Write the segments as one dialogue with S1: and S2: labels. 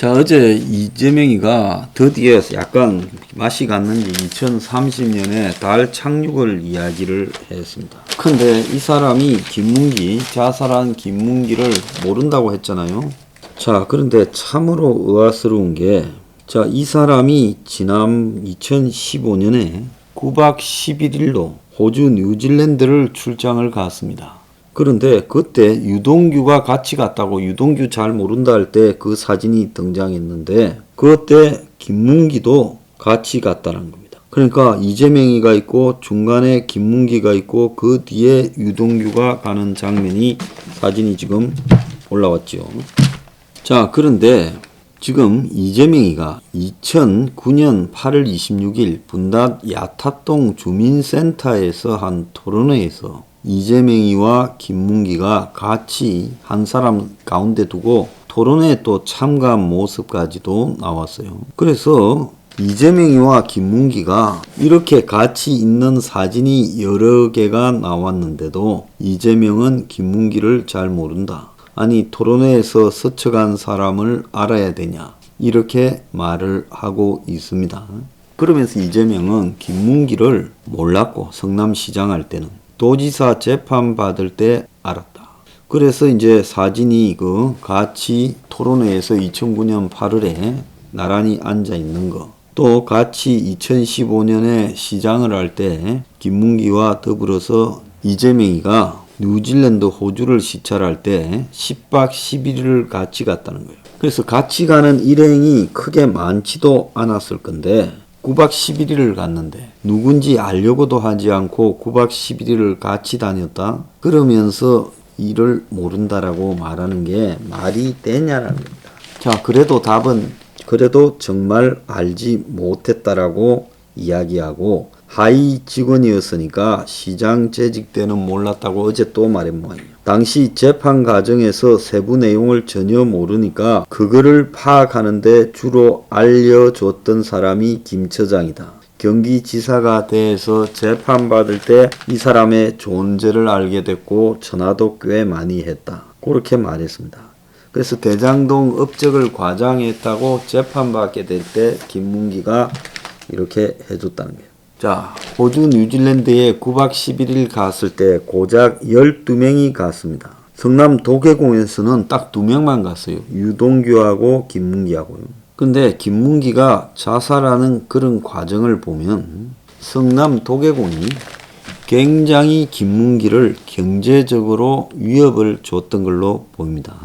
S1: 자, 어제 이재명이가 드디어 약간 맛이 갔는지 2030년에 달 착륙을 이야기를 했습니다. 근데 이 사람이 김문기, 자살한 김문기를 모른다고 했잖아요. 자, 그런데 참으로 의아스러운 게, 자, 이 사람이 지난 2015년에 9박 11일로 호주 뉴질랜드를 출장을 갔습니다. 그런데 그때 유동규가 같이 갔다고, 유동규 잘 모른다 할 때 그 사진이 등장했는데 그때 김문기도 같이 갔다는 겁니다. 그러니까 이재명이가 있고 중간에 김문기가 있고 그 뒤에 유동규가 가는 장면이 사진이 지금 올라왔죠. 자, 그런데 지금 이재명이가 2009년 8월 26일 분당 야타동 주민센터에서 한 토론회에서 이재명이와 김문기가 같이 한 사람 가운데 두고 토론회에 또 참가한 모습까지도 나왔어요. 그래서 이재명이와 김문기가 이렇게 같이 있는 사진이 여러 개가 나왔는데도 이재명은 김문기를 잘 모른다. 아니, 토론회에서 스쳐간 사람을 알아야 되냐, 이렇게 말을 하고 있습니다. 그러면서 이재명은 김문기를 몰랐고, 성남시장 할 때는 도지사 재판 받을 때 알았다. 그래서 이제 사진이 같이 토론회에서 2009년 8월에 나란히 앉아 있는 거, 또 같이 2015년에 시장을 할 때 김문기와 더불어서 이재명이가 뉴질랜드 호주를 시찰할 때 10박 11일을 같이 갔다는 거예요. 그래서 같이 가는 일행이 크게 많지도 않았을 건데 9박 11일을 갔는데 누군지 알려고도 하지 않고 9박 11일을 같이 다녔다? 그러면서 이를 모른다라고 말하는 게 말이 되냐라는 겁니다. 자, 그래도 답은 그래도 정말 알지 못했다라고 이야기하고, 하위 직원이었으니까 시장 재직 때는 몰랐다고 어제 또 말한 모양이에요. 당시 재판 과정에서 세부 내용을 전혀 모르니까 그거를 파악하는데 주로 알려줬던 사람이 김 처장이다. 경기지사가 돼서 재판받을 때 이 사람의 존재를 알게 됐고 전화도 꽤 많이 했다. 그렇게 말했습니다. 그래서 대장동 업적을 과장했다고 재판받게 될 때 김문기가 이렇게 해줬다는 거예요. 자, 호주 뉴질랜드에 9박 11일 갔을 때 고작 12명이 갔습니다. 성남 도계공에서는 딱 2명만 갔어요. 유동규하고 김문기하고요. 근데 김문기가 자살하는 그런 과정을 보면 성남 도계공이 굉장히 김문기를 경제적으로 위협을 줬던 걸로 보입니다.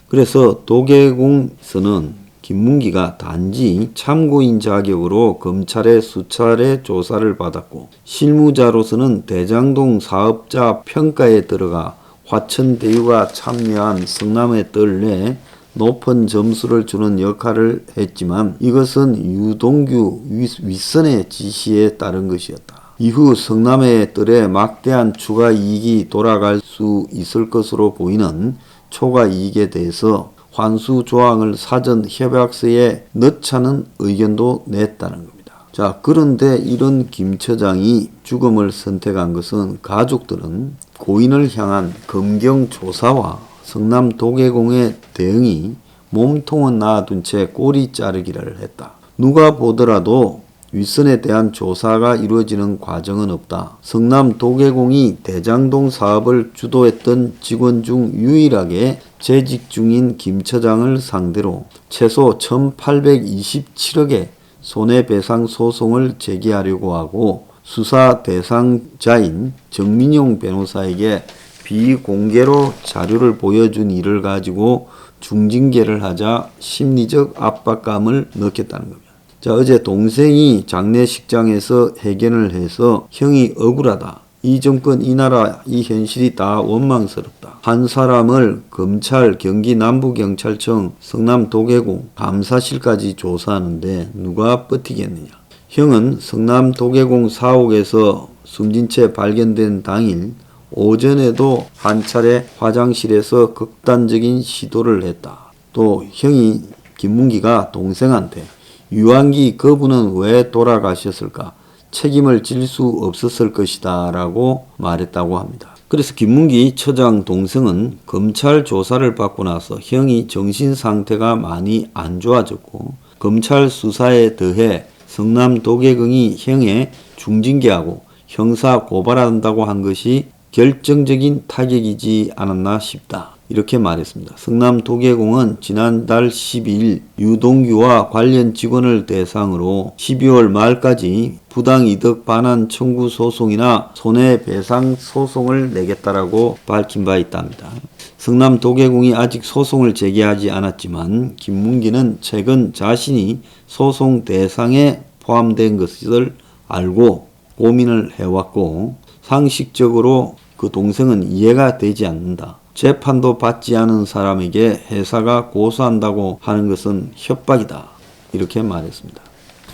S1: 그래서 도계공에서는 김문기가 단지 참고인 자격으로 검찰의 수차례 조사를 받았고, 실무자로서는 대장동 사업자 평가에 들어가 화천대유가 참여한 성남의 뜰에 높은 점수를 주는 역할을 했지만 이것은 유동규 윗선의 지시에 따른 것이었다. 이후 성남의 뜰에 막대한 추가 이익이 돌아갈 수 있을 것으로 보이는 초과 이익에 대해서 환수 조항을 사전 협약서에 넣자는 의견도 냈다는 겁니다. 자, 그런데 이런 김 처장이 죽음을 선택한 것은 가족들은 고인을 향한 검경 조사와 성남 도계공의 대응이 몸통은 놔둔 채 꼬리 자르기를 했다. 누가 보더라도 윗선에 대한 조사가 이루어지는 과정은 없다. 성남 도계공이 대장동 사업을 주도했던 직원 중 유일하게 재직 중인 김 처장을 상대로 최소 1827억의 손해배상 소송을 제기하려고 하고, 수사 대상자인 정민용 변호사에게 비공개로 자료를 보여준 일을 가지고 중징계를 하자 심리적 압박감을 넣겠다는 겁니다. 자, 어제 동생이 장례식장에서 해견을 해서 형이 억울하다. 이 정권, 이 나라, 이 현실이 다 원망스럽다. 한 사람을 검찰, 경기 남부경찰청, 성남 도계공, 감사실까지 조사하는데 누가 버티겠느냐. 형은 성남 도계공 사옥에서 숨진 채 발견된 당일 오전에도 한 차례 화장실에서 극단적인 시도를 했다. 또 형이 김문기가 동생한테 유한기 그분은 왜 돌아가셨을까? 책임을 질 수 없었을 것이다 라고 말했다고 합니다. 그래서 김문기 처장 동생은 검찰 조사를 받고 나서 형이 정신 상태가 많이 안 좋아졌고 검찰 수사에 더해 성남 도계공이 형에 중징계하고 형사 고발한다고 한 것이 결정적인 타격이지 않았나 싶다. 이렇게 말했습니다. 성남 도계공은 지난달 12일 유동규와 관련 직원을 대상으로 12월 말까지 부당이득 반환 청구 소송이나 손해배상 소송을 내겠다라고 밝힌 바 있답니다. 성남 도계공이 아직 소송을 제기하지 않았지만 김문기는 최근 자신이 소송 대상에 포함된 것을 알고 고민을 해왔고 상식적으로 그 동생은 이해가 되지 않는다. 재판도 받지 않은 사람에게 회사가 고소한다고 하는 것은 협박이다. 이렇게 말했습니다.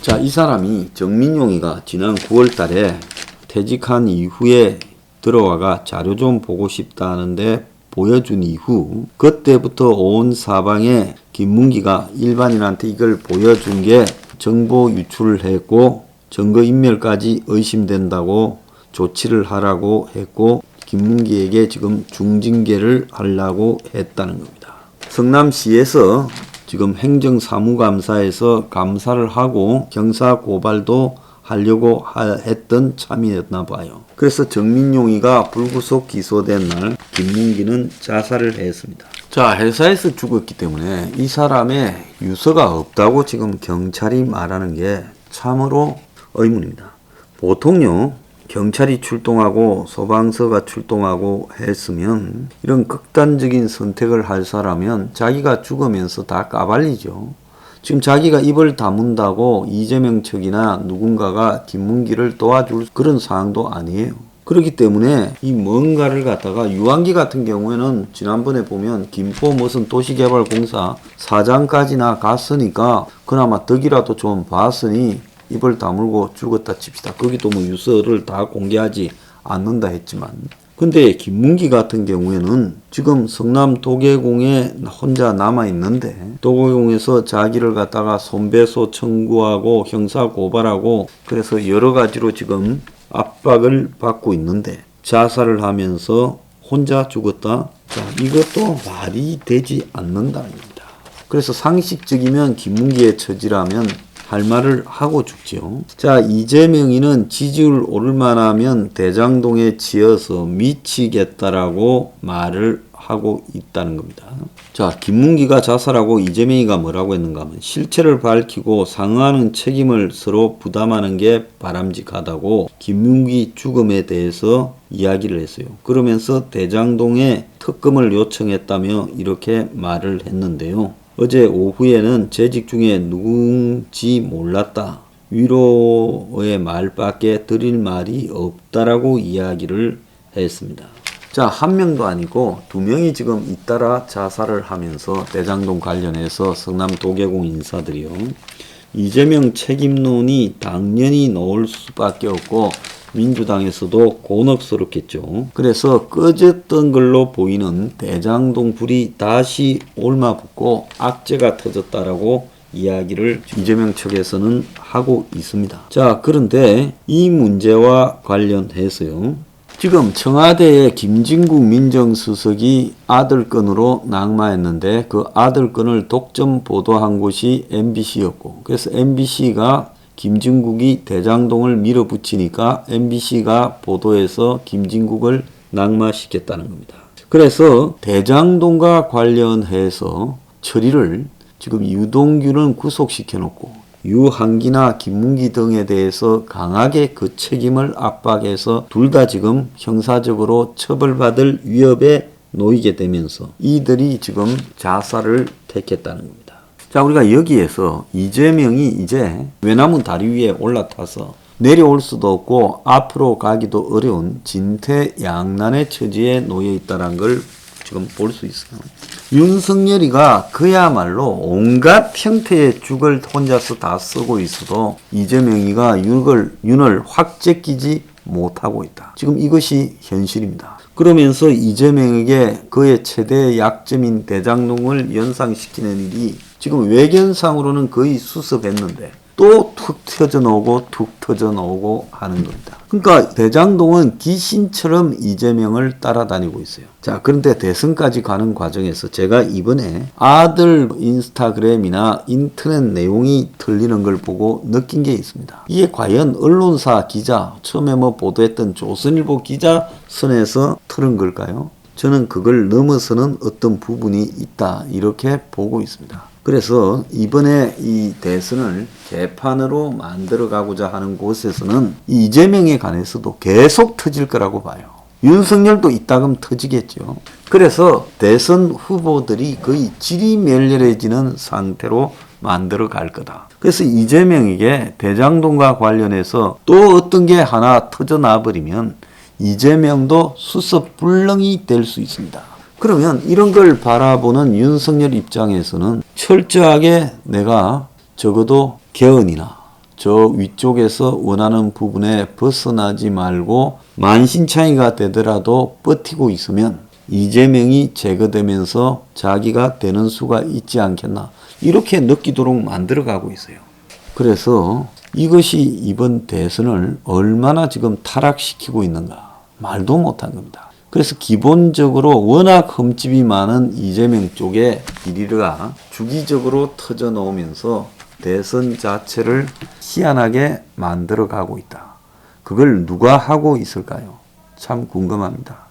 S1: 자, 이 사람이 정민용이가 지난 9월 달에 퇴직한 이후에 들어와가 자료 좀 보고 싶다는데 보여준 이후 그때부터 온 사방에 김문기가 일반인한테 이걸 보여준 게 정보 유출을 했고 증거인멸까지 의심된다고 조치를 하라고 했고 김문기에게 지금 중징계를 하려고 했다는 겁니다. 성남시에서 지금 행정사무감사에서 감사를 하고 형사고발도 하려고 했던 참이었나 봐요. 그래서 정민용이가 불구속 기소된 날 김문기는 자살을 했습니다. 자, 회사에서 죽었기 때문에 이 사람의 유서가 없다고 지금 경찰이 말하는 게 참으로 의문입니다. 보통요, 경찰이 출동하고 소방서가 출동하고 했으면 이런 극단적인 선택을 할 사람은 자기가 죽으면서 다 까발리죠. 지금 자기가 입을 다문다고 이재명 측이나 누군가가 김문기를 도와줄 그런 상황도 아니에요. 그렇기 때문에 이 뭔가를 갖다가 유한기 같은 경우에는 지난번에 보면 김포 무슨 도시개발공사 사장까지나 갔으니까 그나마 덕이라도 좀 봤으니 입을 다물고 죽었다 칩시다. 거기도 뭐 유서를 다 공개하지 않는다 했지만 근데 김문기 같은 경우에는 지금 성남 도계공에 혼자 남아있는데 도계공에서 자기를 갖다가 손배소 청구하고 형사 고발하고 그래서 여러 가지로 지금 압박을 받고 있는데 자살을 하면서 혼자 죽었다. 자, 이것도 말이 되지 않는다는 겁니다. 그래서 상식적이면 김문기의 처지라면 할 말을 하고 죽지요. 자, 이재명이는 지지율 오를 만하면 대장동에 지어서 미치겠다라고 말을 하고 있다는 겁니다. 자, 김문기가 자살하고 이재명이가 뭐라고 했는가 하면 실체를 밝히고 상응하는 책임을 서로 부담하는 게 바람직하다고 김문기 죽음에 대해서 이야기를 했어요. 그러면서 대장동에 특검을 요청했다며 이렇게 말을 했는데요. 어제 오후에는 재직 중에 누군지 몰랐다. 위로의 말밖에 드릴 말이 없다라고 이야기를 했습니다. 자, 한 명도 아니고 두 명이 지금 잇따라 자살을 하면서 대장동 관련해서 성남 도계공 인사들이요. 이재명 책임론이 당연히 나올 수밖에 없고 민주당에서도 곤혹스럽겠죠. 그래서 꺼졌던 걸로 보이는 대장동 불이 다시 올마붙고 악재가 터졌다라고 이야기를 이재명 측에서는 하고 있습니다. 자, 그런데 이 문제와 관련해서요. 지금 청와대에 김진국 민정수석이 아들 건으로 낙마했는데 그 아들 건을 독점 보도한 곳이 MBC였고 그래서 MBC가 김진국이 대장동을 밀어붙이니까 MBC가 보도해서 김진국을 낙마시켰다는 겁니다. 그래서 대장동과 관련해서 처리를 지금 유동규는 구속시켜놓고 유한기나 김문기 등에 대해서 강하게 그 책임을 압박해서 둘 다 지금 형사적으로 처벌받을 위협에 놓이게 되면서 이들이 지금 자살을 택했다는 겁니다. 자, 우리가 여기에서 이재명이 이제 외나무 다리 위에 올라타서 내려올 수도 없고 앞으로 가기도 어려운 진퇴양난의 처지에 놓여 있다는 걸 지금 볼 수 있어요. 윤석열이가 그야말로 온갖 형태의 죽을 혼자서 다 쓰고 있어도 이재명이가 윤을 확 제끼지 못하고 있다. 지금 이것이 현실입니다. 그러면서 이재명에게 그의 최대 약점인 대장동을 연상시키는 일이 지금 외견상으로는 거의 수습했는데 또 툭 터져 나오고 툭 터져 나오고 하는 겁니다. 그러니까 대장동은 귀신처럼 이재명을 따라다니고 있어요. 자, 그런데 대선까지 가는 과정에서 제가 이번에 아들 인스타그램이나 인터넷 내용이 틀리는 걸 보고 느낀 게 있습니다. 이게 과연 언론사 기자, 처음에 뭐 보도했던 조선일보 기자 선에서 틀은 걸까요? 저는 그걸 넘어서는 어떤 부분이 있다, 이렇게 보고 있습니다. 그래서 이번에 이 대선을 개판으로 만들어가고자 하는 곳에서는 이재명에 관해서도 계속 터질 거라고 봐요. 윤석열도 이따금 터지겠죠. 그래서 대선 후보들이 거의 지리멸렬해지는 상태로 만들어 갈 거다. 그래서 이재명에게 대장동과 관련해서 또 어떤 게 하나 터져나 버리면 이재명도 수습불능이 될 수 있습니다. 그러면 이런 걸 바라보는 윤석열 입장에서는 철저하게 내가 적어도 개헌이나 저 위쪽에서 원하는 부분에 벗어나지 말고 만신창이가 되더라도 버티고 있으면 이재명이 제거되면서 자기가 되는 수가 있지 않겠나, 이렇게 느끼도록 만들어가고 있어요. 그래서 이것이 이번 대선을 얼마나 지금 타락시키고 있는가, 말도 못한 겁니다. 그래서 기본적으로 워낙 흠집이 많은 이재명 쪽에 비리가 주기적으로 터져 나오면서 대선 자체를 희한하게 만들어 가고 있다. 그걸 누가 하고 있을까요? 참 궁금합니다.